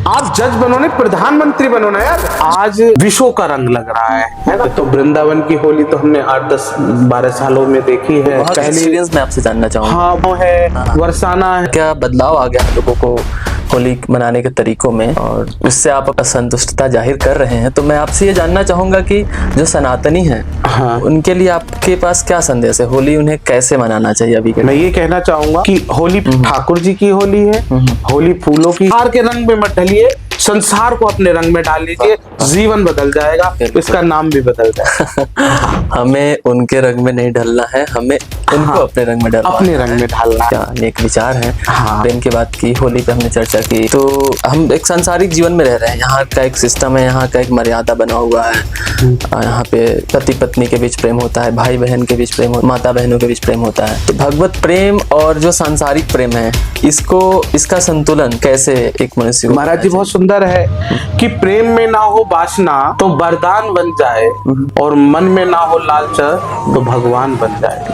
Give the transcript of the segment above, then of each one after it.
आप जज बनो ने, प्रधानमंत्री बनो ना यार। आज विश्व का रंग लग रहा है ना। तो वृंदावन की होली तो हमने 8-10-12 सालों में देखी है। पहले एक्सपीरियंस मैं आपसे जानना चाहूंगा। हाँ वो है, बरसाना है। क्या बदलाव आ गया लोगों को होली मनाने के तरीकों में, और उससे आप असंतुष्टता जाहिर कर रहे हैं, तो मैं आपसे ये जानना चाहूंगा कि जो सनातनी हैं, हाँ, उनके लिए आपके पास क्या संदेश है? होली उन्हें कैसे मनाना चाहिए अभी के? मैं ये कहना चाहूंगा कि होली ठाकुर जी की होली है। होली फूलों की। हार के रंग में मत ढलिए, संसार को अपने रंग में डाल लीजिए, जीवन बदल जाएगा, इसका नाम भी बदल जाएगा। हमें उनके रंग में नहीं ढलना है, हमें उनको अपने रंग में डालना, अपने रंग में ढलना। क्या नेक विचार है। हाँ। प्रेम की बात की, होली पे हमने चर्चा की। तो हम एक सांसारिक जीवन में रह रहे हैं, यहाँ का एक सिस्टम है, यहाँ का एक मर्यादा बना हुआ है। यहाँ पे पति पत्नी के बीच प्रेम होता है, भाई बहन के बीच प्रेम, माता बहनों के बीच प्रेम होता है। तो भगवत प्रेम और जो सांसारिक प्रेम है, इसका संतुलन कैसे एक मनुष्य? महाराज जी बहुत सुंदर है कि प्रेम में ना हो वासना तो वरदान बन जाए, और मन में ना हो लालच तो भगवान बन जाए।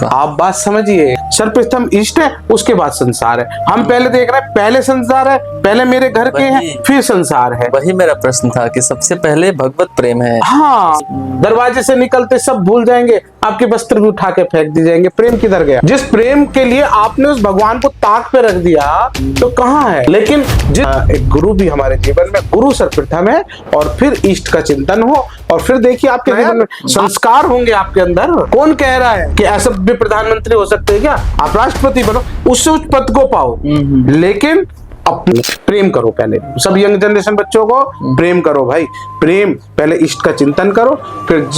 आप बात समझिए, सर्वप्रथम इष्ट है, उसके बाद संसार है। हम पहले देख रहे हैं, पहले संसार है, पहले मेरे घर के हैं, फिर संसार है। वही मेरा प्रश्न था कि सबसे पहले भगवत प्रेम है। हाँ, दरवाजे से निकलते सब भूल जाएंगे, आपके वस्त्र भी उठा के फेंक दी जाएंगे। प्रेम किधर गया? जिस प्रेम के लिए आपने उस भगवान को ताक पे रख दिया तो कहाँ है? लेकिन एक गुरु भी हमारे जीवन में, गुरु सर्वप्रथम है, और फिर इष्ट का चिंतन हो, और फिर देखिए आपके जीवन में संस्कार होंगे आपके अंदर। कौन कह रहा है कि ऐसा भी प्रधानमंत्री हो सकते हैं क्या? आप राष्ट्रपति बनो, उससे उच्च पद को पाओ, लेकिन अपने प्रेम करो। पहले सब यंग जनरेशन बच्चों को प्रेम करो भाई। प्रेम पहले इष्ट का चिंतन करो, फिर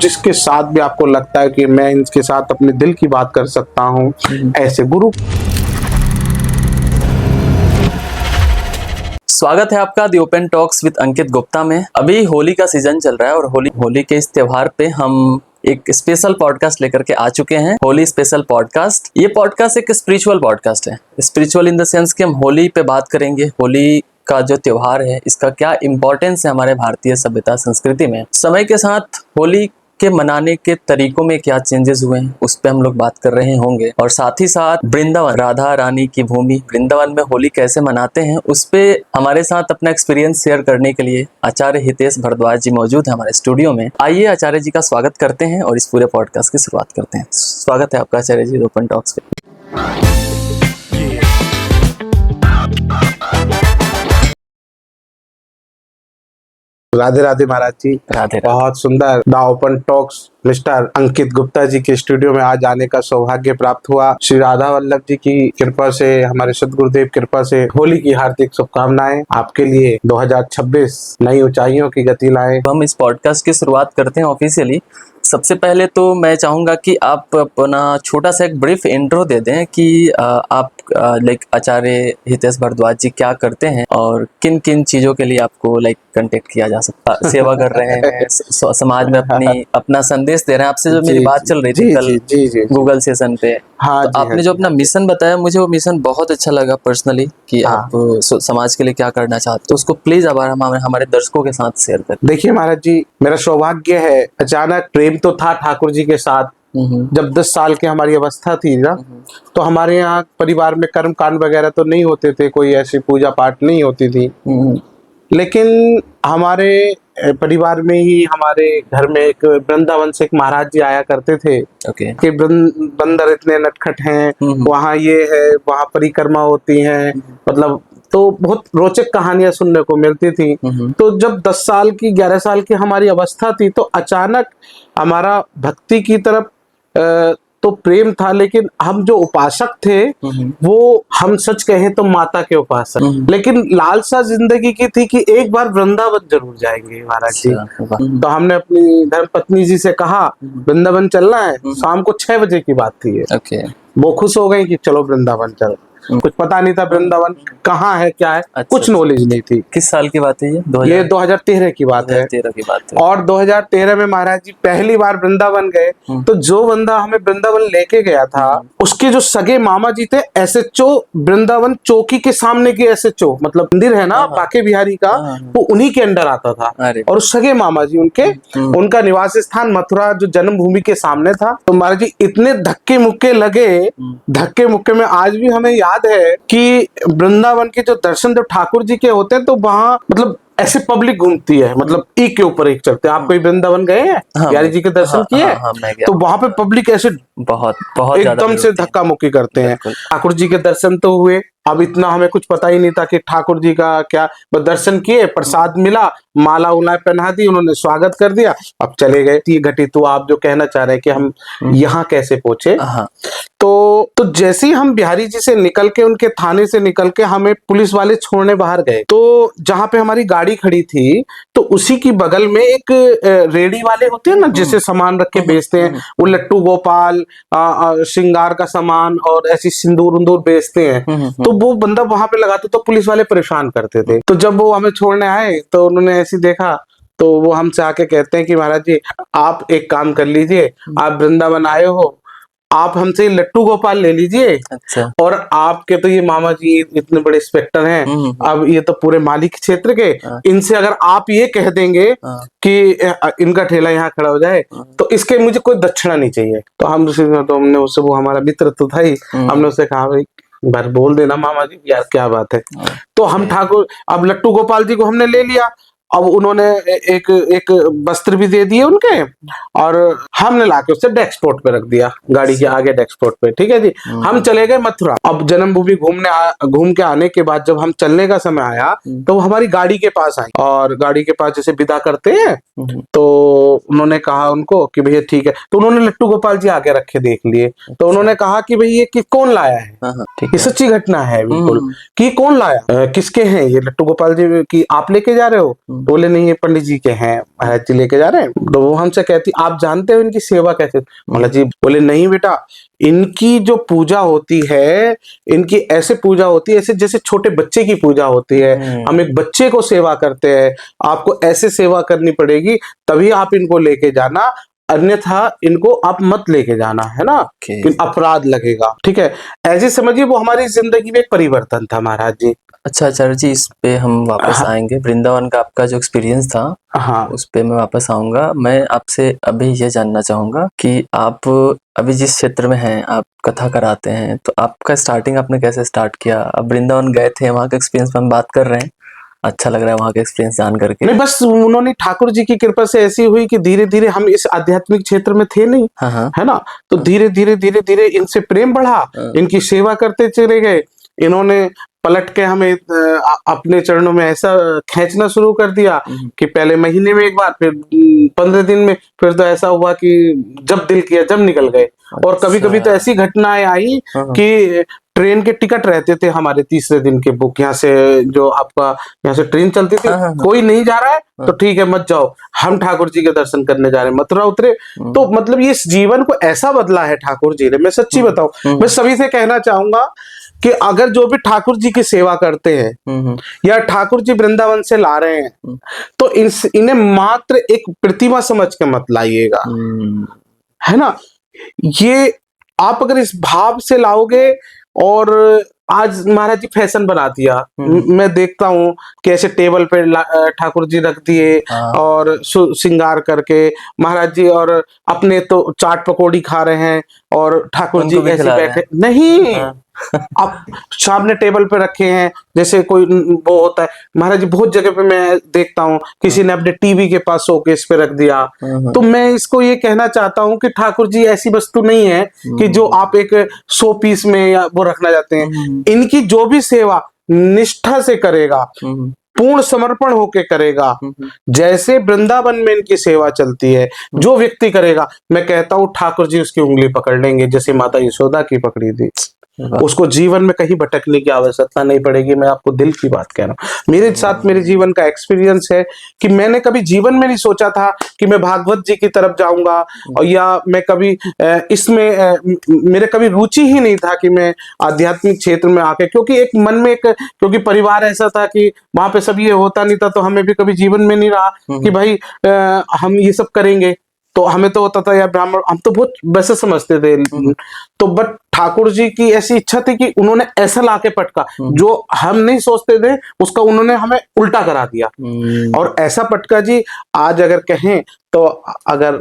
जिसके साथ भी आपको लगता है कि मैं इनके साथ अपने दिल की बात कर सकता हूँ, ऐसे गुरु। स्वागत है आपका दी ओपन टॉक्स विद अंकित गुप्ता में। अभी होली का सीजन चल रहा है, और होली के इस त्योहार पे हम एक स्पेशल पॉडकास्ट लेकर के आ चुके हैं, होली स्पेशल पॉडकास्ट। ये पॉडकास्ट एक स्पिरिचुअल पॉडकास्ट है। स्पिरिचुअल इन द सेंस कि हम होली पे बात करेंगे। होली का जो त्योहार है, इसका क्या इम्पोर्टेंस है हमारे भारतीय सभ्यता संस्कृति में। समय के साथ होली के मनाने के तरीकों में क्या चेंजेस हुए हैं, उस पे हम लोग बात कर रहे होंगे। और साथ ही साथ वृंदावन, राधा रानी की भूमि वृंदावन में होली कैसे मनाते हैं, उस पे हमारे साथ अपना एक्सपीरियंस शेयर करने के लिए आचार्य हितेश भारद्वाज जी मौजूद है हमारे स्टूडियो में। आइए आचार्य जी का स्वागत करते हैं और इस पूरे पॉडकास्ट की शुरुआत करते हैं। स्वागत है आपका आचार्य जी ओपन टॉक्स पे। राधे राधे महाराज जी। राधे। बहुत सुंदर the open talks mister Ankit Gupta ji के स्टूडियो में आज आने का सौभाग्य प्राप्त हुआ। श्री राधा वल्लभ जी की कृपा से, हमारे सदगुरुदेव कृपा से होली की हार्दिक शुभकामनाएं आपके लिए। 2026 नई ऊंचाइयों की गति लाए। हम इस पॉडकास्ट की शुरुआत करते हैं ऑफिशियली। सबसे पहले तो मैं चाहूंगा कि आप अपना छोटा सा एक ब्रीफ इंट्रो दे दें कि आप आचार्य हितेश भारद्वाज जी क्या करते हैं, और किन किन चीजों के लिए आपको कांटेक्ट किया जा सकता, सेवा कर रहे हैं, समाज में अपना संदेश दे रहे हैं। आपसे जो मेरी बात चल रही थी कल गूगल सेशन पे, हाँ, तो आपने जो अपना मिशन बताया, मुझे वो मिशन बहुत अच्छा लगा पर्सनली, कि आप समाज के लिए क्या करना चाहते हो। तो उसको प्लीज अब हमारे दर्शकों के साथ शेयर करें। देखिए महाराज जी, मेरा सौभाग्य है, अचानक प्रेम तो था ठाकुर जी के साथ। जब 10 साल की हमारी अवस्था थी ना, तो हमारे यहाँ परिवार में कर्म कांड वगैरह तो नहीं होते थे, कोई ऐसी पूजा पाठ नहीं होती थी। लेकिन हमारे परिवार में ही, हमारे घर में एक वृंदावन से एक महाराज जी आया करते थे। कि बंदर इतने नटखट हैं, वहाँ ये है, वहाँ परिक्रमा होती है, मतलब तो बहुत रोचक कहानियां सुनने को मिलती थी। तो जब 10 साल की 11 साल की हमारी अवस्था थी, तो अचानक हमारा भक्ति की तरफ तो प्रेम था, लेकिन हम जो उपासक थे वो, हम सच कहें तो माता के उपासक, लेकिन लालसा जिंदगी की थी कि एक बार वृंदावन जरूर जाएंगे महाराज जी। तो हमने अपनी धर्मपत्नी जी से कहा वृंदावन चलना है। शाम को 6 बजे की बात थी ये। वो खुश हो गई कि चलो वृंदावन चलो। कुछ पता नहीं था वृंदावन कहाँ है, क्या है, कुछ नॉलेज नहीं थी। किस साल की बात है ये? ये 2013 की बात है। 2013 की बात है। और 2013 में महाराज जी पहली बार वृंदावन गए, तो जो बंदा हमें वृंदावन लेके गया था, उसके जो सगे मामा जी थे, एसएचओ वृंदावन चौकी के सामने के एसएचओ, मतलब मंदिर है ना बाके बिहारी का, वो उन्हीं के अंडर आता था। और सगे मामा जी उनका निवास स्थान मथुरा जो जन्मभूमि के सामने था। तो महाराज जी इतने धक्के मुक्के लगे, धक्के मुक्के में आज भी हमें याद याद है कि वृंदावन के जो दर्शन जब ठाकुर जी के होते हैं तो वहाँ मतलब ऐसे पब्लिक घूमती है, मतलब एक के ऊपर एक चलते हैं। आप कोई वृंदावन गए हैं, हाँ, बिहारी जी के दर्शन हाँ, किए? हाँ, मैं गया तो वहां पे पब्लिक ऐसे बहुत बहुत ज्यादा एकदम भीड़ से होती है। धक्का मुक्की करते हैं। बिल्कुल। ठाकुर जी के दर्शन तो हुए, अब इतना हमें कुछ पता ही नहीं था कि ठाकुर जी का क्या, बस दर्शन किए, प्रसाद मिला, माला उला पहना दी, उन्होंने स्वागत कर दिया, अब चले गए। ये घटी तो आप जो कहना चाह रहे हैं कि हम यहाँ कैसे पहुंचे, हाँ, तो जैसे ही हम बिहारी जी से निकल के, उनके थाने से निकल के हमें पुलिस वाले छोड़ने बाहर गए, तो जहां पे हमारी गाड़ी खड़ी थी तो उसी की बगल में एक रेडी वाले होते हैं ना, जैसे सामान रख के बेचते हैं, वो लट्टू गोपाल, श्रृंगार का सामान और ऐसी सिंदूर उंदूर बेचते हैं। तो वो बंदा वहां पे लगाते, तो पुलिस वाले परेशान करते थे। तो जब वो हमें छोड़ने आए तो उन्होंने ऐसी देखा, तो वो हमसे आके कहते हैं कि महाराज जी आप एक काम कर लीजिए, आप वृंदावन आए हो, आप हमसे लट्टू गोपाल ले लीजिए, अच्छा, और आपके तो ये मामा जी इतने बड़े इंस्पेक्टर हैं, अब ये तो पूरे मालिक क्षेत्र के, इनसे अगर आप ये कह देंगे कि इनका ठेला यहाँ खड़ा हो जाए तो इसके मुझे कोई दक्षिणा नहीं चाहिए। तो हमने उससे, वो हमारा मित्र तो था ही, हमने उससे कहा भाई बार बोल देना मामा जी, यार क्या बात है। तो हम ठाकुर, अब लट्टू गोपाल जी को हमने ले लिया, अब उन्होंने एक एक वस्त्र भी दे दिए उनके, और हमने लाके उससे डेस्कपोर्ट पे रख दिया, गाड़ी के आगे डेस्कपोर्ट पे। ठीक है जी, हम चले गए मथुरा। अब जन्मभूमि घूम के आने के बाद जब हम चलने का समय आया तो वो हमारी गाड़ी के पास आई, और गाड़ी के पास जैसे विदा करते हैं तो उन्होंने कहा उनको कि भैया ठीक है, तो उन्होंने लट्टू गोपाल जी आगे रखे देख लिए, तो उन्होंने कहा कि भाई ये कौन लाया है, ये सच्ची घटना है बिल्कुल, कि कौन लाया, किसके हैं ये लट्टू गोपाल जी, की आप लेके जा रहे हो? बोले नहीं, ये पंडित जी के हैं, महाराज जी लेके जा रहे हैं। तो वो हमसे कहती आप जानते हो इनकी सेवा कैसे? महाराज जी बोले नहीं बेटा, इनकी जो पूजा होती है, इनकी ऐसे पूजा होती है ऐसे जैसे छोटे बच्चे की पूजा होती है, हम एक बच्चे को सेवा करते हैं, आपको ऐसे सेवा करनी पड़ेगी तभी आप इनको लेके जाना, अन्यथा इनको आप मत लेके जाना, है ना, कि अपराध लगेगा। ठीक है, ऐसे समझिए वो हमारी जिंदगी में एक परिवर्तन था महाराज जी। अच्छा आचार्य जी, इस पे हम वापस आएंगे। वृंदावन का आपका जो एक्सपीरियंस था, हाँ, उस पे मैं वापस आऊंगा। मैं आपसे अभी ये जानना चाहूंगा कि आप अभी जिस क्षेत्र में हैं, आप कथा कराते हैं, तो आपका स्टार्टिंग आपने कैसे स्टार्ट किया? अब वृंदावन गए थे, वहाँ के एक्सपीरियंस पे हम बात कर रहे हैं, अच्छा लग रहा है वहाँ का एक्सपीरियंस जान करके। नहीं, बस उन्होंने ठाकुर जी की कृपा से ऐसी हुई कि धीरे धीरे, हम इस आध्यात्मिक क्षेत्र में थे नहीं, है ना, तो धीरे धीरे इनसे प्रेम बढ़ा, इनकी सेवा करते चले गए, इन्होंने पलट के हमें अपने चरणों में ऐसा खींचना शुरू कर दिया कि पहले महीने में एक बार, फिर 15 दिन में, फिर तो ऐसा हुआ कि जब दिल किया जब निकल गए। और कभी कभी तो ऐसी घटनाएं आई कि ट्रेन के टिकट रहते थे हमारे तीसरे दिन के बुक, यहाँ से जो आपका यहाँ से ट्रेन चलती थी, कोई नहीं जा रहा है तो ठीक है मत जाओ, हम ठाकुर जी के दर्शन करने जा रहे हैं, मथुरा उतरे। तो मतलब ये इस जीवन को ऐसा बदला है ठाकुर जी ने, मैं सच्ची बताऊं, मैं सभी से कहना चाहूंगा कि अगर जो भी ठाकुर जी की सेवा करते हैं या ठाकुर जी वृंदावन से ला रहे हैं, तो इन्हें मात्र एक प्रतिमा समझ के मत लाइएगा, है ना। ये आप अगर इस भाव से लाओगे, और आज महाराज जी फैशन बना दिया, मैं देखता हूँ कि ऐसे टेबल पे ठाकुर जी रख दिए और श्रृंगार करके महाराज जी, और अपने तो चाट पकौड़ी खा रहे हैं और ठाकुर जी ऐसे बैठे नहीं, आप सामने टेबल पे रखे हैं जैसे कोई वो होता है। महाराज जी बहुत जगह पे मैं देखता हूँ किसी ने अपने टीवी के पास शोकेस पे रख दिया। तो मैं इसको ये कहना चाहता हूँ कि ठाकुर जी ऐसी वस्तु नहीं है कि जो आप एक शो पीस में या वो रखना चाहते हैं। इनकी जो भी सेवा निष्ठा से करेगा, पूर्ण समर्पण होके करेगा, जैसे वृंदावन में इनकी सेवा चलती है, जो व्यक्ति करेगा, मैं कहता हूँ ठाकुर जी उसकी उंगली पकड़ लेंगे जैसे माता यशोदा की पकड़ी थी। उसको जीवन में कहीं भटकने की आवश्यकता नहीं पड़ेगी। मैं आपको दिल की बात कह रहा हूँ, मेरे साथ मेरे जीवन का एक्सपीरियंस है कि मैंने कभी जीवन में नहीं सोचा था कि मैं भागवत जी की तरफ जाऊंगा, और या मैं कभी इसमें मेरे कभी रुचि ही नहीं था कि मैं आध्यात्मिक क्षेत्र में आके, क्योंकि एक मन में एक, क्योंकि परिवार ऐसा था कि वहां पे सब ये होता नहीं था, तो हमें भी कभी जीवन में नहीं रहा कि भाई हम ये सब करेंगे। तो हमें तो होता था यार ब्राह्मण, हम तो बहुत वैसे समझते थे। तो बट ठाकुर जी की ऐसी इच्छा थी कि उन्होंने ऐसा लाके पटका जो हम नहीं सोचते थे, उसका उन्होंने हमें उल्टा करा दिया। और ऐसा पटका जी, आज अगर कहें तो अगर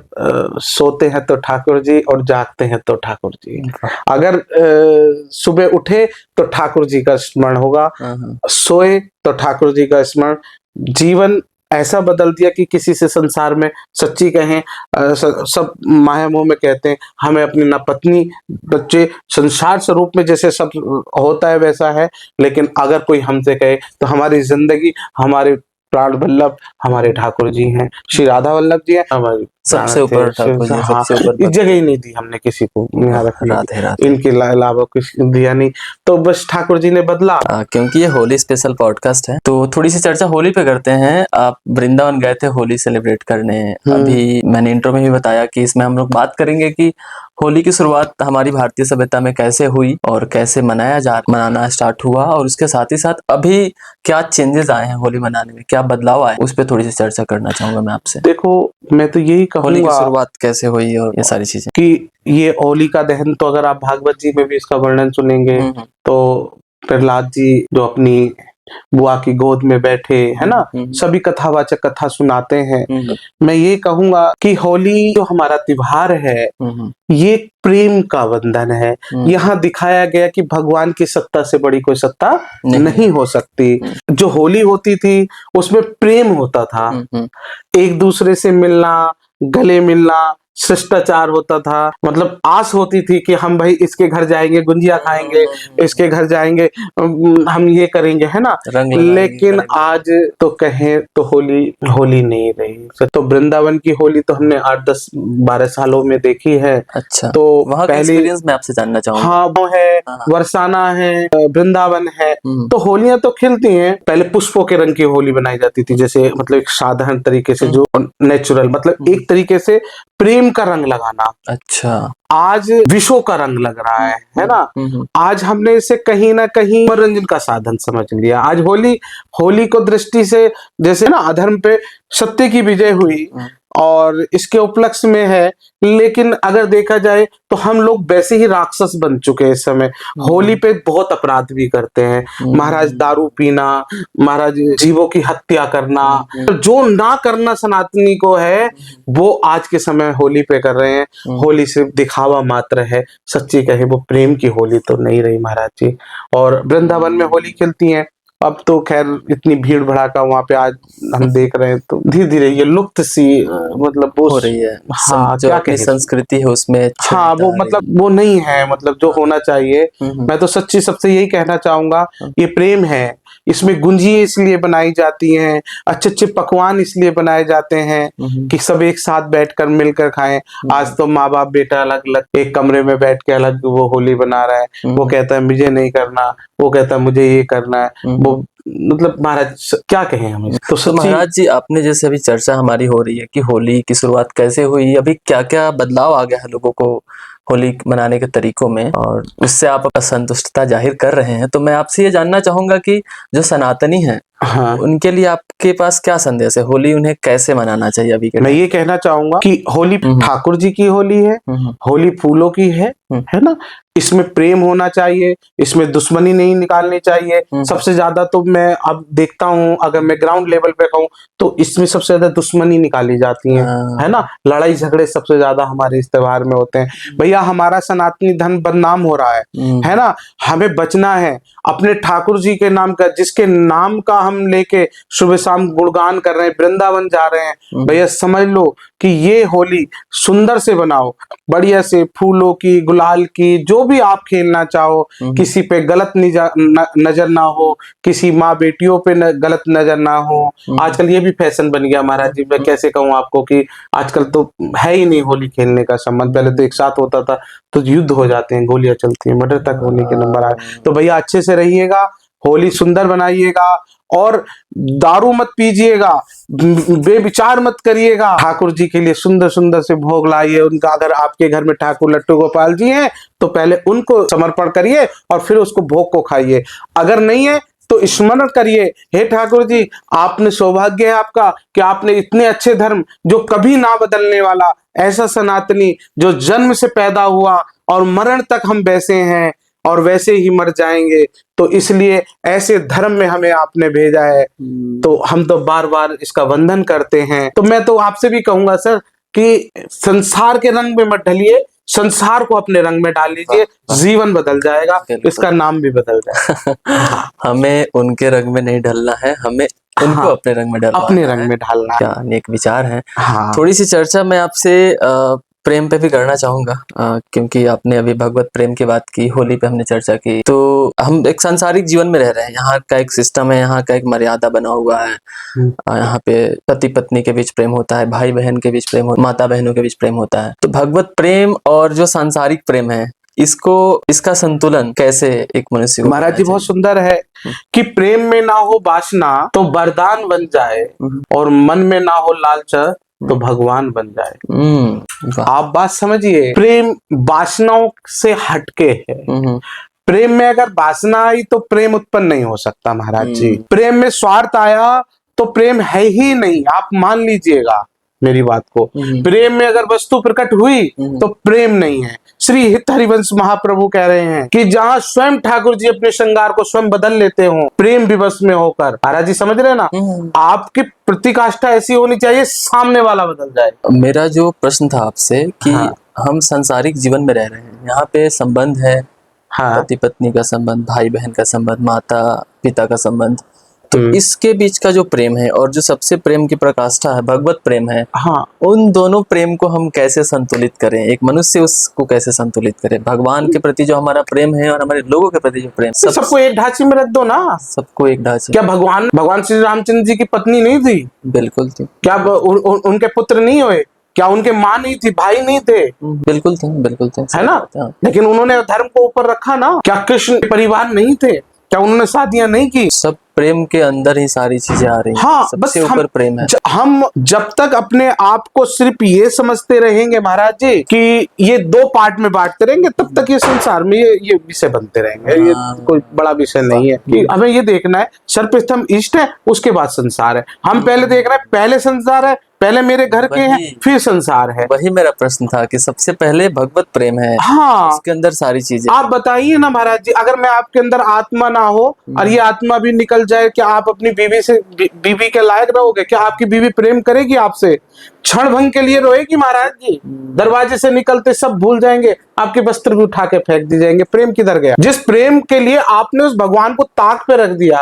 सोते हैं तो ठाकुर जी और जागते हैं तो ठाकुर जी, अगर सुबह उठे तो ठाकुर जी का स्मरण होगा, सोए तो ठाकुर जी का स्मरण। जीवन ऐसा बदल दिया कि किसी से संसार में सच्ची कहें सब माया मोह में कहते हैं, हमें अपनी ना पत्नी बच्चे संसार स्वरूप में जैसे सब होता है वैसा है, लेकिन अगर कोई हमसे कहे तो हमारी जिंदगी, हमारे प्राण वल्लभ हमारे ठाकुर जी हैं, श्री राधा वल्लभ जी हैं हमारी सबसे ऊपर ठाकुर जी, हाँ, सबसे ऊपर इस जगह ही नहीं दी हमने किसी को यहाँ रखने राधे की, राधे। इनके अलावा कुछ दिया नहीं, तो बस ठाकुर जी ने बदला। क्योंकि ये होली स्पेशल पॉडकास्ट है तो थोड़ी सी चर्चा होली पे करते हैं। आप वृंदावन गए थे होली सेलिब्रेट करने, अभी मैंने इंट्रो में भी बताया कि इसमें हम लोग बात करेंगे कि होली की शुरुआत हमारी भारतीय सभ्यता में कैसे हुई और कैसे मनाना स्टार्ट हुआ, और उसके साथ ही साथ अभी क्या चेंजेस आए हैं होली मनाने में, क्या बदलाव आए, उस पर थोड़ी सी चर्चा करना चाहूंगा मैं आपसे। देखो मैं तो यही होली की कहूंगा शुरुआत कैसे हुई और ये सारी चीजें कि ये होलिका दहन, तो अगर आप भागवत जी में भी इसका वर्णन सुनेंगे तो प्रहलाद जी जो अपनी बुआ की गोद में बैठे है ना, सभी कथावाचक कथा सुनाते हैं। मैं ये कहूंगा कि होली जो हमारा त्योहार है ये प्रेम का बंधन है। यहाँ दिखाया गया कि भगवान की सत्ता से बड़ी कोई सत्ता नहीं हो सकती। जो होली होती थी उसमें प्रेम होता था, एक दूसरे से मिलना, गले मिलना, शिष्टाचार होता था, मतलब आस होती थी कि हम भाई इसके घर जाएंगे, गुंजिया खाएंगे, इसके घर जाएंगे, हम ये करेंगे, है ना। लेकिन आज तो कहें तो होली होली नहीं रही। तो वृंदावन की होली तो हमने 8-10-12 सालों में देखी है। अच्छा, तो वहाँ का एक्सपीरियंस मैं आपसे जानना चाहूंगा। हाँ, वो है, बरसाना है, वृंदावन है, तो होलियां तो खिलती हैं। पहले पुष्पों के रंग की होली बनाई जाती थी, जैसे मतलब एक साधारण तरीके से जो नेचुरल, मतलब एक तरीके से प्रेम का रंग लगाना। अच्छा, आज विषों का रंग लग रहा है ना। आज हमने इसे कहीं ना कहीं मनोरंजन का साधन समझ लिया। आज होली को दृष्टि से जैसे ना अधर्म पे सत्य की विजय हुई और इसके उपलक्ष्य में है, लेकिन अगर देखा जाए तो हम लोग वैसे ही राक्षस बन चुके हैं इस समय। होली पे बहुत अपराध भी करते हैं महाराज, दारू पीना, महाराज जीवों की हत्या करना, जो ना करना सनातनी को है वो आज के समय होली पे कर रहे हैं। होली सिर्फ दिखावा मात्र है, सच्ची कहे वो प्रेम की होली तो नहीं रही महाराज जी। और वृंदावन में होली खेलती हैं, अब तो खैर इतनी भीड़ भड़ाका वहां पे आज हम देख रहे हैं, तो धीरे धीरे ये लुप्त सी मतलब वो हो रही है। हाँ, जो क्या अपनी कहें, संस्कृति है उसमें हाँ वो मतलब वो नहीं है, मतलब जो होना चाहिए। मैं तो सच्ची सबसे यही कहना चाहूंगा, ये प्रेम है। इसमें गुंजिए इसलिए बनाई जाती हैं, अच्छे अच्छे पकवान इसलिए बनाए जाते हैं कि सब एक साथ बैठकर मिलकर खाएं। आज तो माँ बाप बेटा अलग अलग एक कमरे में बैठ के अलग वो होली बना रहा है, वो कहता है मुझे नहीं करना, वो कहता है मुझे ये करना है, वो मतलब महाराज क्या कहें हम। तो महाराज जी, आपने जैसे अभी चर्चा हमारी हो रही है कि होली की शुरुआत कैसे हुई, अभी क्या क्या बदलाव आ गया है लोगों को होली मनाने के तरीकों में, और उससे आप असंतुष्टता जाहिर कर रहे हैं, तो मैं आपसे ये जानना चाहूंगा कि जो सनातनी हैं उनके लिए आपके पास क्या संदेश है, होली उन्हें कैसे मनाना चाहिए अभी के? मैं ये कहना चाहूंगा कि होली ठाकुर जी की होली है, होली फूलों की है ना। इसमें प्रेम होना चाहिए, इसमें दुश्मनी नहीं निकालनी चाहिए। सबसे ज्यादा तो मैं अब देखता हूँ, अगर मैं ग्राउंड लेवल पे कहूँ तो इसमें सबसे ज्यादा दुश्मनी निकाली जाती है ना। लड़ाई झगड़े सबसे ज्यादा हमारे इस त्योहार में होते हैं। भैया हमारा सनातनी धर्म बदनाम हो रहा है ना। हमें बचना है अपने ठाकुर जी के नाम का, जिसके नाम का हम लेके सुबह शाम गुणगान कर रहे हैं, वृंदावन जा रहे हैं। भैया समझ लो कि ये होली सुंदर से बनाओ, बढ़िया से, फूलों की, गुलाल की, जो भी आप खेलना चाहो, किसी पे गलत नजर ना हो, किसी माँ बेटियों पे गलत नजर ना हो। आजकल ये भी फैशन बन गया महाराज जी, मैं कैसे कहूँ आपको कि आजकल तो है ही नहीं होली खेलने का संबंध। पहले तो एक साथ होता था, तो युद्ध हो जाते हैं, गोलियां चलती हैं, मर्डर तक होली के नंबर आए। तो भैया अच्छे से रहिएगा, होली सुंदर बनाइएगा, और दारू मत पीजिएगा, बेविचार मत करिएगा। ठाकुर जी के लिए सुंदर सुंदर से भोग लाइए उनका। अगर आपके घर में ठाकुर लट्टू गोपाल जी हैं तो पहले उनको समर्पण करिए और फिर उसको भोग को खाइए। अगर नहीं है तो स्मरण करिए, हे ठाकुर जी आपने सौभाग्य है आपका कि आपने इतने अच्छे धर्म जो कभी ना बदलने वाला ऐसा सनातनी जो जन्म से पैदा हुआ और मरण तक हम वैसे हैं और वैसे ही मर जाएंगे, तो इसलिए ऐसे धर्म में हमें आपने भेजा है। तो हम तो बार बार इसका वंदन करते हैं। तो मैं तो आपसे भी कहूंगा सर कि संसार के रंग में मत ढलिए, संसार को अपने रंग में डाल लीजिए, जीवन बदल जाएगा, इसका नाम भी बदल जाएगा। हमें उनके रंग में नहीं ढलना है, हमें उनको अपने रंग में डालना है। अपने रंग में ढालना है। क्या नेक विचार है। हाँ। थोड़ी सी चर्चा मैं आपसे प्रेम पे भी करना चाहूंगा, क्योंकि आपने अभी भगवत प्रेम की बात की, होली पे हमने चर्चा की। तो हम एक सांसारिक जीवन में रह रहे हैं, यहाँ का एक सिस्टम है, यहाँ का एक मर्यादा बना हुआ है। यहाँ पे पति पत्नी के बीच प्रेम होता है, भाई बहन के बीच प्रेम होता है, माता बहनों के बीच प्रेम होता है। तो भगवत प्रेम और जो सांसारिक प्रेम है, इसका संतुलन कैसे एक मनुष्य को महाराज जी बहुत सुंदर है कि प्रेम में ना हो वासना तो वरदान बन जाए, और मन में ना हो लालच तो भगवान बन जाए। आप बात समझिए, प्रेम वासनाओं से हटके है। प्रेम में अगर वासना आई तो प्रेम उत्पन्न नहीं हो सकता महाराज जी। प्रेम में स्वार्थ आया तो प्रेम है ही नहीं, आप मान लीजिएगा मेरी बात को। प्रेम में अगर वस्तु प्रकट हुई तो प्रेम नहीं है। श्री हित हरिवंश महाप्रभु कह रहे हैं कि जहाँ स्वयं ठाकुर जी अपने श्रृंगार को स्वयं बदल लेते हो प्रेम विवश में होकर। महाराज जी समझ रहे ना, आपकी प्रतिकाष्ठा ऐसी होनी चाहिए सामने वाला बदल जाए। मेरा जो प्रश्न था आपसे कि हम सांसारिक जीवन में रह रहे हैं, यहाँ पे संबंध है, पति पत्नी का संबंध, भाई बहन का संबंध, माता पिता का संबंध, तो इसके बीच का जो प्रेम है और जो सबसे प्रेम की प्रकाष्ठा है भगवत प्रेम है, उन दोनों प्रेम को हम कैसे संतुलित करें? एक मनुष्य उसको कैसे संतुलित करे? भगवान के प्रति जो हमारा प्रेम है और हमारे लोगों के प्रति जो प्रेम, सबको एक ढांचे में रख दो ना। सबको एक ढांचे। क्या भगवान श्री रामचंद्र जी की पत्नी नहीं थी? बिल्कुल थी। क्या उनके पुत्र नहीं हुए? क्या उनके माँ नहीं थी, भाई नहीं थे? बिल्कुल थे, बिल्कुल थे, है ना। लेकिन उन्होंने धर्म को ऊपर रखा ना। क्या कृष्ण परिवार नहीं थे? क्या उन्होंने शादियां नहीं की? सब प्रेम के अंदर ही सारी चीजें आ रही हैं। हाँ, सबसे ऊपर प्रेम है। हम जब तक अपने आप को सिर्फ ये समझते रहेंगे महाराज जी कि ये दो पार्ट में बांटते रहेंगे, तब तक ये संसार में ये विषय बनते रहेंगे। ये कोई बड़ा विषय नहीं है कि हमें ये देखना है सर्वप्रथम इष्ट है, उसके बाद संसार है। हम पहले देख रहे हैं, पहले संसार है, पहले मेरे घर के हैं, फिर संसार है। वही मेरा प्रश्न था कि सबसे पहले भगवत प्रेम है, उसके अंदर सारी चीजें। आप बताइए ना महाराज जी, अगर मैं आपके अंदर आत्मा ना हो और ये आत्मा भी निकल जाए, क्या आप अपनी बीवी के लायक रहोगे? क्या आपकी बीवी प्रेम करेगी आपसे? क्षण भंग के लिए रोएगी महाराज जी। दरवाजे से निकलते सब भूल जाएंगे, आपके वस्त्र भी उठा के फेंक दी जाएंगे। प्रेम किधर गया? जिस प्रेम के लिए आपने उस भगवान को ताक पे रख दिया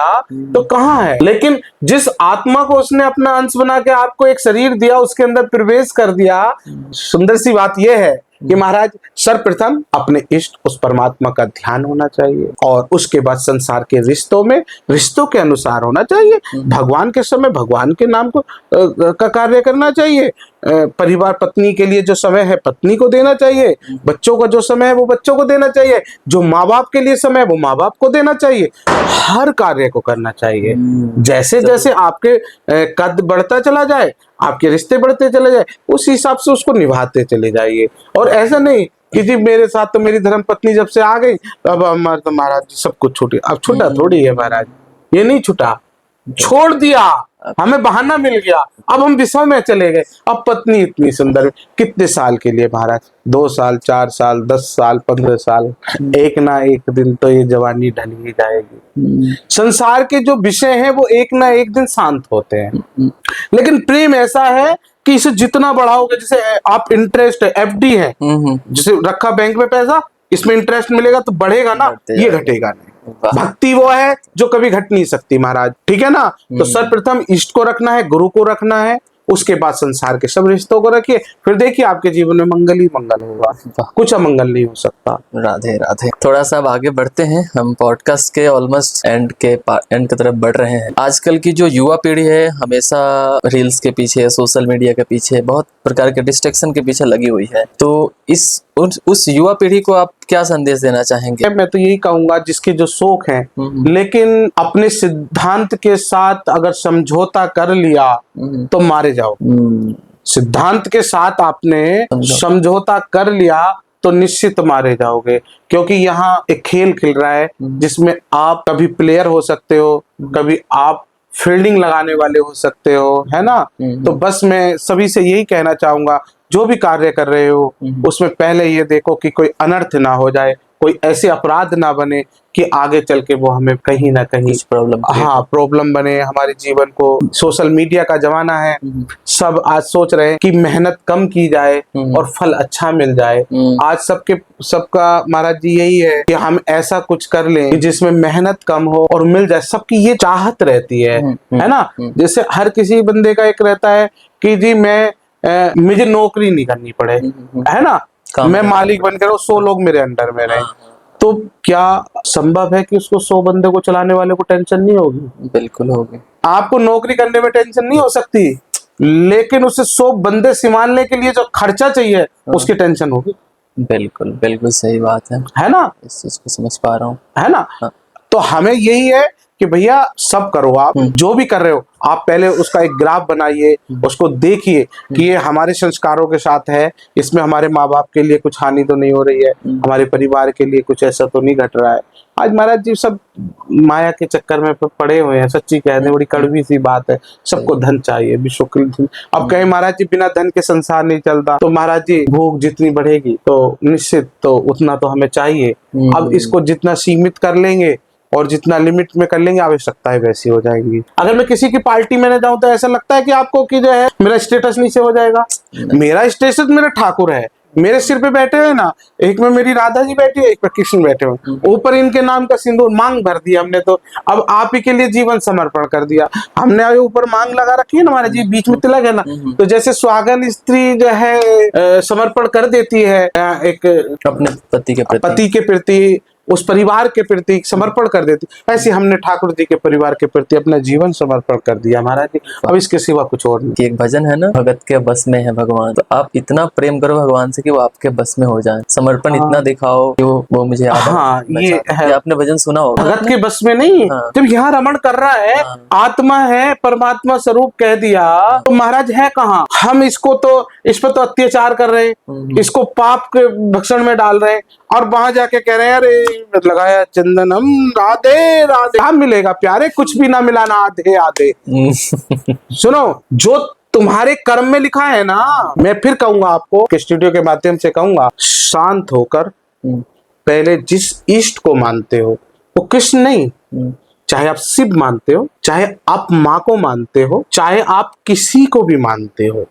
तो कहाँ है? लेकिन जिस आत्मा को उसने अपना अंश बना के आपको एक शरीर दिया, उसके अंदर प्रवेश कर दिया। सुंदर सी बात यह है कि महाराज सर्वप्रथम अपने इष्ट उस परमात्मा का ध्यान होना चाहिए, और उसके बाद संसार के रिश्तों में रिश्तों के अनुसार होना चाहिए। भगवान के समय भगवान के नाम को का कार्य करना चाहिए। परिवार पत्नी के लिए जो समय है पत्नी को देना चाहिए, बच्चों का जो समय है वो बच्चों को देना चाहिए, जो माँ बाप के लिए समय है वो माँ बाप को देना चाहिए। हर कार्य को करना चाहिए। जैसे जैसे आपके कद बढ़ता चला जाए, आपके रिश्ते बढ़ते चले जाए, उस हिसाब से उसको निभाते चले जाइए। और ऐसा नहीं कि जी मेरे साथ तो मेरी धर्म पत्नी जब से आ गई अब महाराज सब कुछ छूट गया। अब छूटा थोड़ी है महाराज, ये नहीं छूटा, छोड़ दिया, हमें बहाना मिल गया, अब हम विषय में चले गए। अब पत्नी इतनी सुंदर, कितने साल के लिए महाराज? 2 साल, 4 साल, 10 साल, 15 साल, एक ना एक दिन तो ये जवानी ढल ही जाएगी। संसार के जो विषय हैं वो एक ना एक दिन शांत होते हैं, लेकिन प्रेम ऐसा है कि इसे जितना बढ़ाओगे, जैसे आप इंटरेस्ट एफडी है, जैसे रखा बैंक में पैसा, इसमें इंटरेस्ट मिलेगा तो बढ़ेगा ना, ये घटेगा नहीं। भक्ति वो है जो कभी घट नहीं सकती महाराज, ठीक है ना। तो सर्वप्रथम इष्ट को रखना है, गुरु को रखना है, उसके बाद संसार के सब रिश्तों को रखिए, फिर देखिए आपके जीवन में मंगल ही मंगल होगा, कुछ अमंगल नहीं हो सकता। राधे राधे। थोड़ा सा अब आगे बढ़ते हैं, हम पॉडकास्ट के ऑलमोस्ट एंड की तरफ बढ़ रहे हैं। आजकल की जो युवा पीढ़ी है हमेशा रील्स के पीछे, सोशल मीडिया के पीछे, बहुत प्रकार के डिस्ट्रैक्शन के पीछे लगी हुई है। तो उस युवा पीढ़ी को आप क्या संदेश देना चाहेंगे? मैं तो यही कहूंगा जिसके जो शौक हैं, लेकिन अपने सिद्धांत के साथ अगर समझौता कर लिया तो मारे जाओ। सिद्धांत के साथ आपने समझौता कर लिया तो निश्चित मारे जाओगे, क्योंकि यहाँ एक खेल खेल रहा है जिसमें आप कभी प्लेयर हो सकते हो, कभी आप फील्डिंग लगाने वाले हो सकते हो, है ना। तो बस मैं सभी से यही कहना चाहूंगा, जो भी कार्य कर रहे हो उसमें पहले ये देखो कि कोई अनर्थ ना हो जाए, कोई ऐसे अपराध ना बने कि आगे चल के वो हमें कहीं ना कहीं प्रॉब्लम प्रॉब्लम बने हमारे जीवन को। सोशल मीडिया का जमाना है, सब आज सोच रहे हैं कि मेहनत कम की जाए और फल अच्छा मिल जाए। आज सबका महाराज जी यही है कि हम ऐसा कुछ कर लें कि जिसमें मेहनत कम हो और मिल जाए, सबकी ये चाहत रहती है ना। जैसे हर किसी बंदे का एक रहता है कि जी मुझे नौकरी नहीं करनी पड़े, है ना, मैं मालिक बनकर 100 लोग मेरे अंडर में रहे। तो क्या संभव है कि उसको 100 बंदे को चलाने वाले को टेंशन नहीं होगी? बिल्कुल होगी। आपको नौकरी करने में टेंशन नहीं हो सकती, लेकिन उसे 100 बंदे संभालने के लिए जो खर्चा चाहिए उसकी टेंशन होगी। बिल्कुल बिल्कुल सही बात है ना, इस चीज को समझ पा रहा हूँ, है ना। तो हमें यही है कि भैया सब करो, आप जो भी कर रहे हो आप पहले उसका एक ग्राफ बनाइए, उसको देखिए कि ये हमारे संस्कारों के साथ है, इसमें हमारे माँ बाप के लिए कुछ हानि तो नहीं हो रही है, हमारे परिवार के लिए कुछ ऐसा तो नहीं घट रहा है। आज महाराज जी सब माया के चक्कर में पड़े हुए हैं, सच्ची कहते हैं, बड़ी कड़वी सी बात है, सबको धन चाहिए, विश्व के धन। अब कहीं महाराज जी बिना धन के संसार नहीं चलता, तो महाराज जी भूख जितनी बढ़ेगी तो निश्चित तो उतना तो हमें चाहिए। अब इसको जितना सीमित कर लेंगे और जितना लिमिट में कर लेंगे आवश्यकताएं वैसी हो जाएंगी। अगर मैं किसी की पार्टी में न जाऊं तो ऐसा लगता है कि आपको कि जो है मेरा स्टेटस नीचे हो जाएगा। मेरा स्टेटस मेरा ठाकुर है, मेरे सिर पे बैठे हुए ना, एक में मेरी राधा जी बैठी है, एक में कृष्ण बैठे हुए, ऊपर इनके नाम का सिंदूर मांग भर दिया हमने, तो अब आप ही के लिए जीवन समर्पण कर दिया हमने। ऊपर मांग लगा रखी है ना हमारे जी, बीच में तिलक है ना, तो जैसे सुहागन स्त्री जो है समर्पण कर देती है एक अपने पति के प्रति, उस परिवार के प्रति समर्पण कर देती, ऐसे हमने ठाकुर जी के परिवार के प्रति अपना जीवन समर्पण कर दिया महाराज जी। अब इसके सिवा कुछ और नहीं। एक भजन है ना, भगत के बस में है भगवान, तो आप इतना प्रेम करो भगवान से कि वो आपके बस में हो जाए, समर्पण इतना दिखाओ कि वो मुझे याद ये है, आपने भजन सुना होगा। भगत के बस में नहीं, जब यहाँ रमण कर रहा है, आत्मा है परमात्मा स्वरूप कह दिया, तो महाराज है कहाँ? हम इस पर तो अत्याचार कर रहे हैं, इसको पाप के भक्षण में डाल रहे हैं, और वहां जाके कह रहे हैं अरे लगाया चंदनम राधे राधे, क्या मिलेगा प्यारे? कुछ भी ना मिला ना आधे आधे। सुनो, जो तुम्हारे कर्म में लिखा है ना, मैं फिर कहूंगा आपको कि स्टूडियो के माध्यम से कहूंगा, शांत होकर पहले जिस इष्ट को मानते हो वो कृष्ण नहीं, चाहे आप शिव मानते हो, चाहे आप माँ को मानते हो, चाहे आप किसी को भी मानते हो,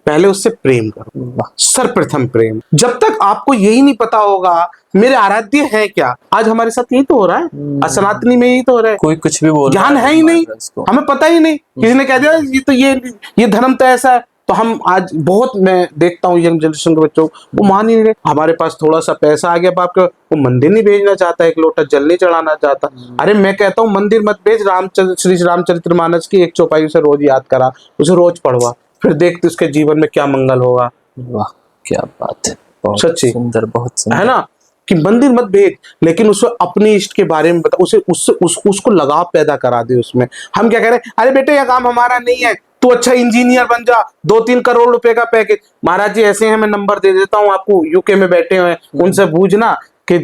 पहले उससे प्रेम करो, सर्वप्रथम प्रेम। जब तक आपको यही नहीं पता होगा मेरे आराध्य है क्या, आज हमारे साथ यही तो हो रहा है, सनातनी में यही तो हो रहा है, कोई कुछ भी बोल, ज्ञान है ही नहीं, हमें पता ही नहीं, किसी ने कह दिया ये तो ये धर्म तो ऐसा है, तो हम आज बहुत, मैं देखता हूँ यंग जनरेशन के बच्चों, वो मान ही नहीं रहे। हमारे पास थोड़ा सा पैसा आ गया बाप का, वो मंदिर नहीं भेजना चाहता, एक लोटा जल नहीं चढ़ाना चाहता। अरे मैं कहता हूँ मंदिर मत भेज, श्री रामचरितमानस की एक चौपाई उसे रोज याद करा, उसे रोज पढ़वा, फिर देखते उसके जीवन में क्या मंगल होगा। वाह क्या बात है, सच्ची सुंदर, बहुत सुंदर, है ना, कि मंदिर मत भेज, लेकिन उसे अपने इष्ट के बारे में बता, उसको लगाव पैदा करा दे उसमें। हम क्या कह रहे हैं, अरे बेटे यह काम हमारा नहीं है, तू अच्छा इंजीनियर बन जा, 2-3 करोड़ रुपए का पैकेज। महाराज जी ऐसे हैं, मैं नंबर दे देता हूँ आपको, यूके में बैठे हुए, उनसे पूछना कि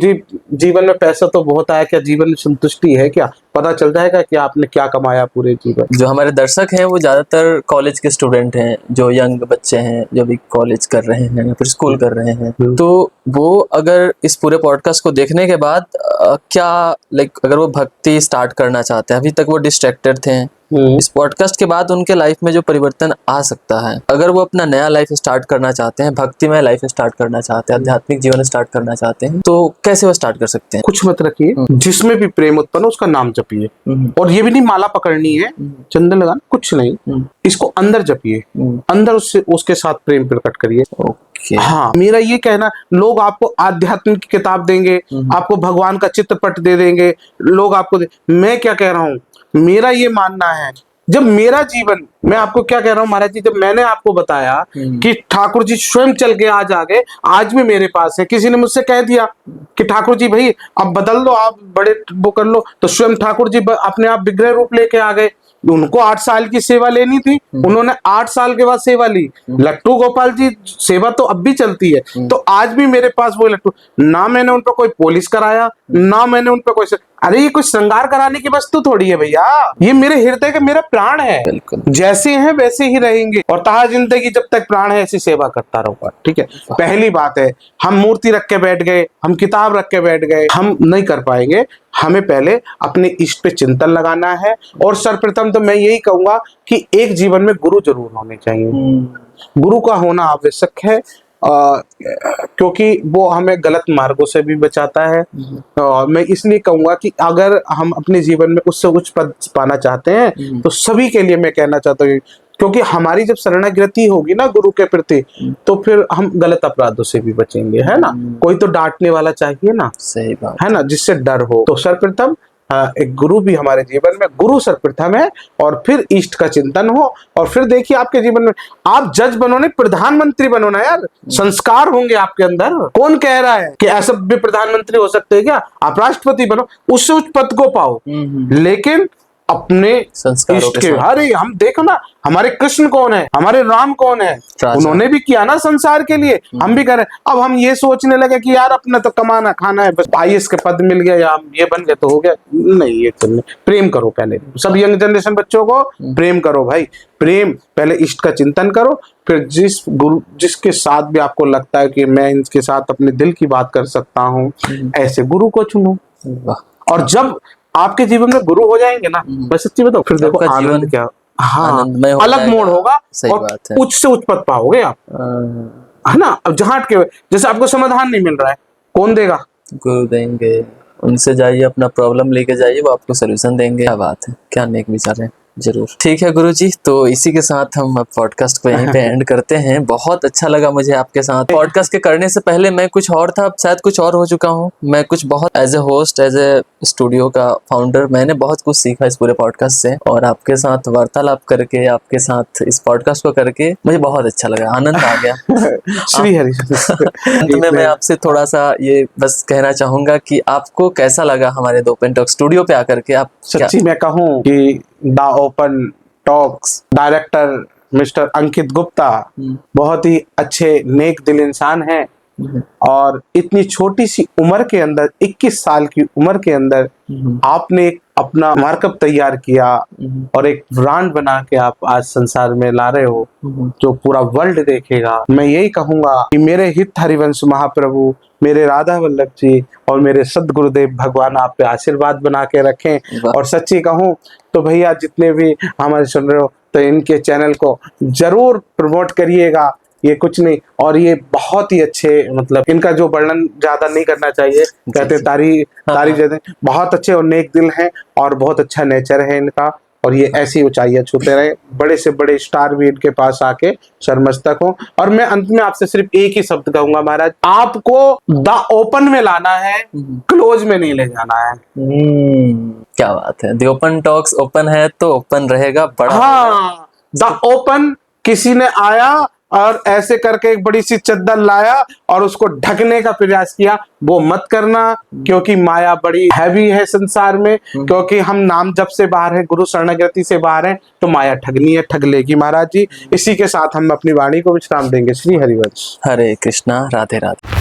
जीवन में पैसा तो बहुत आया, क्या जीवन में संतुष्टि है क्या? पता चल जाएगा कि आपने क्या कमाया पूरे जीवन। जो हमारे दर्शक हैं वो ज्यादातर कॉलेज के स्टूडेंट हैं, जो यंग बच्चे हैं, जो भी कॉलेज कर रहे हैं या फिर स्कूल कर रहे हैं, तो वो अगर इस पूरे पॉडकास्ट को देखने के बाद क्या अगर वो भक्ति स्टार्ट करना चाहते हैं, अभी तक वो डिस्ट्रैक्टेड थे, इस पॉडकास्ट के बाद उनके लाइफ में जो परिवर्तन आ सकता है, अगर वो अपना नया लाइफ स्टार्ट करना चाहते हैं, भक्तिमय लाइफ स्टार्ट करना चाहते हैं, आध्यात्मिक जीवन स्टार्ट करना चाहते हैं, तो कैसे वो स्टार्ट कर सकते हैं? कुछ मत रखिए, जिसमें भी प्रेम उत्पन्न हो उसका नाम जपिए, और ये भी नहीं माला पकड़नी है, चंदन लगाना, कुछ नहीं, इसको अंदर जपिए, अंदर उसके साथ प्रेम प्रकट करिए। हाँ, मेरा ये कहना, लोग आपको आध्यात्मिक की किताब देंगे, आपको भगवान का चित्रपट दे देंगे, लोग आपको मैं क्या कह रहा हूँ, मेरा ये मानना है, जब मेरा जीवन, मैं आपको क्या कह रहा हूँ महाराज जी, जब मैंने आपको बताया कि ठाकुर जी स्वयं चल के आज आ गए, आज भी मेरे पास है, किसी ने मुझसे कह दिया कि ठाकुर जी भाई अब बदल लो, आप बड़े वो कर लो, तो स्वयं ठाकुर जी अपने आप विग्रह रूप लेके आ गए। उनको 8 साल की सेवा लेनी थी, उन्होंने 8 साल के बाद सेवा ली। लट्टू गोपाल जी सेवा तो अब भी चलती है, तो आज भी मेरे पास वो लट्टू, ना मैंने उन पर कोई पॉलिश कराया, ना मैंने उन पर कोई, अरे ये कुछ श्रृंगार कराने की वस्तु थोड़ी है भैया, ये मेरे हृदय का मेरा प्राण है। बिल्कुल। जैसे हैं वैसे ही रहेंगे और ताहा जिंदगी जब तक प्राण है ऐसी सेवा करता रहूंगा। ठीक है, पहली बात है, हम मूर्ति रख के बैठ गए, हम किताब रख के बैठ गए, हम नहीं कर पाएंगे। हमें पहले अपने इष्ट पे चिंतन लगाना है। और सर्वप्रथम तो मैं यही कहूंगा कि एक जीवन में गुरु जरूर होने चाहिए। गुरु का होना आवश्यक है, क्योंकि वो हमें गलत मार्गों से भी बचाता है। और मैं इसलिए कहूंगा कि अगर हम अपने जीवन में उससे उच्च पद पाना चाहते हैं तो सभी के लिए मैं कहना चाहता हूँ, क्योंकि हमारी जब शरणागति होगी ना गुरु के प्रति, तो फिर हम गलत अपराधों से भी बचेंगे, है ना। कोई तो डांटने वाला चाहिए ना, सही बात है ना, जिससे डर हो। तो सर्वप्रथम एक गुरु भी हमारे जीवन में, गुरु सर्वप्रथम है, और फिर इष्ट का चिंतन हो। और फिर देखिए आपके जीवन में आप जज बनो नहीं, प्रधानमंत्री बनो ना यार। संस्कार होंगे आपके अंदर। कौन कह रहा है कि ऐसा भी प्रधानमंत्री हो सकते हैं क्या? आप राष्ट्रपति बनो, उससे उच्च पद को पाओ, लेकिन अपने संस्कारों के साथ। अरे हम देखो ना, हमारे कृष्ण कौन है, हमारे राम कौन है, उन्होंने भी किया ना संसार के लिए, हम भी करें। अब हम ये सोचने लगे कि यार अपना तो कमाना खाना है, बस IAS के पद मिल गया या हम ये बन गए तो हो गया। नहीं, ये चलने। प्रेम करो पहले, सब यंग जनरेशन बच्चों को प्रेम करो भाई, प्रेम। पहले इष्ट का चिंतन करो, फिर जिस गुरु जिसके साथ भी आपको लगता है कि मैं इनके साथ अपने दिल की बात कर सकता हूँ, ऐसे गुरु को चुनो। और जब आपके जीवन में गुरु हो जाएंगे ना, मैं सच्ची बताऊं, फिर देखो आनंद क्या, हाँ, अलग मोड़ होगा और उच्च से उच्च पद पाओगे आप, है ना। अब जहाँ के जैसे आपको समाधान नहीं मिल रहा है, कौन देगा? गुरु देंगे। उनसे जाइए, अपना प्रॉब्लम लेके जाइए, वो आपको सोल्यूशन देंगे। क्या बात है, क्या नेक विचार है। जरूर, ठीक है गुरुजी, तो इसी के साथ हम अब पॉडकास्ट को यहीं पे एंड करते हैं। बहुत अच्छा लगा मुझे आपके साथ। पॉडकास्ट के करने से पहले मैं कुछ और था, अब शायद कुछ और हो चुका हूँ। मैं कुछ बहुत as a host, as a studio का फाउंडर, मैंने बहुत कुछ सीखा इस पूरे पॉडकास्ट से, और आपके साथ वार्तालाप करके, आपके साथ इस पॉडकास्ट को करके मुझे बहुत अच्छा लगा, आनंद आ गया। श्री हरि। अंत में मैं आपसे थोड़ा सा ये बस कहना चाहूंगा कि आपको कैसा लगा हमारे द ओपन टॉक स्टूडियो पे आकर के? आप सच्ची मैं कहूँ कि the open talks director mister Ankit Gupta बहुत ही अच्छे नेक दिल इंसान हैं, और इतनी छोटी सी उम्र के अंदर, 21 साल की उम्र के अंदर आपने एक अपना मार्कअप तैयार किया और एक ब्रांड बना के आप आज संसार में ला रहे हो जो पूरा वर्ल्ड देखेगा। मैं यही कहूंगा कि मेरे हित हरिवंश महाप्रभु, मेरे राधा वल्लभ जी और मेरे सदगुरुदेव भगवान आप पे आशीर्वाद बना के रखें। और सच्ची कहूं तो भैया, जितने भी हमारे सुन रहे हो, तो इनके चैनल को जरूर प्रमोट करिएगा। ये कुछ नहीं, और ये बहुत ही अच्छे, मतलब इनका जो वर्णन ज्यादा नहीं करना चाहिए, कहते तारी जैसे बहुत अच्छे और नेक दिल हैं, और बहुत अच्छा नेचर है इनका, और ये ऐसी ऊंचाइयां छूते रहे, बड़े से बड़े स्टार भी इनके पास आके शर्मस्तक हो। और मैं अंत में आपसे सिर्फ एक ही शब्द कहूंगा महाराज, आपको द ओपन में लाना है, क्लोज में नहीं ले जाना है। क्या बात है, द ओपन टॉक्स ओपन है तो ओपन रहेगा, बड़ा। हाँ, द ओपन, किसी ने आया और ऐसे करके एक बड़ी सी चद्दर लाया और उसको ढकने का प्रयास किया, वो मत करना, क्योंकि माया बड़ी हैवी है संसार में। क्योंकि हम नाम जप से बाहर हैं, गुरु शरणागति से बाहर हैं, तो माया ठगनी है, ठग लेगी महाराज जी। इसी के साथ हम अपनी वाणी को विश्राम देंगे। श्री हरिवंश। हरे कृष्णा, राधे राधे।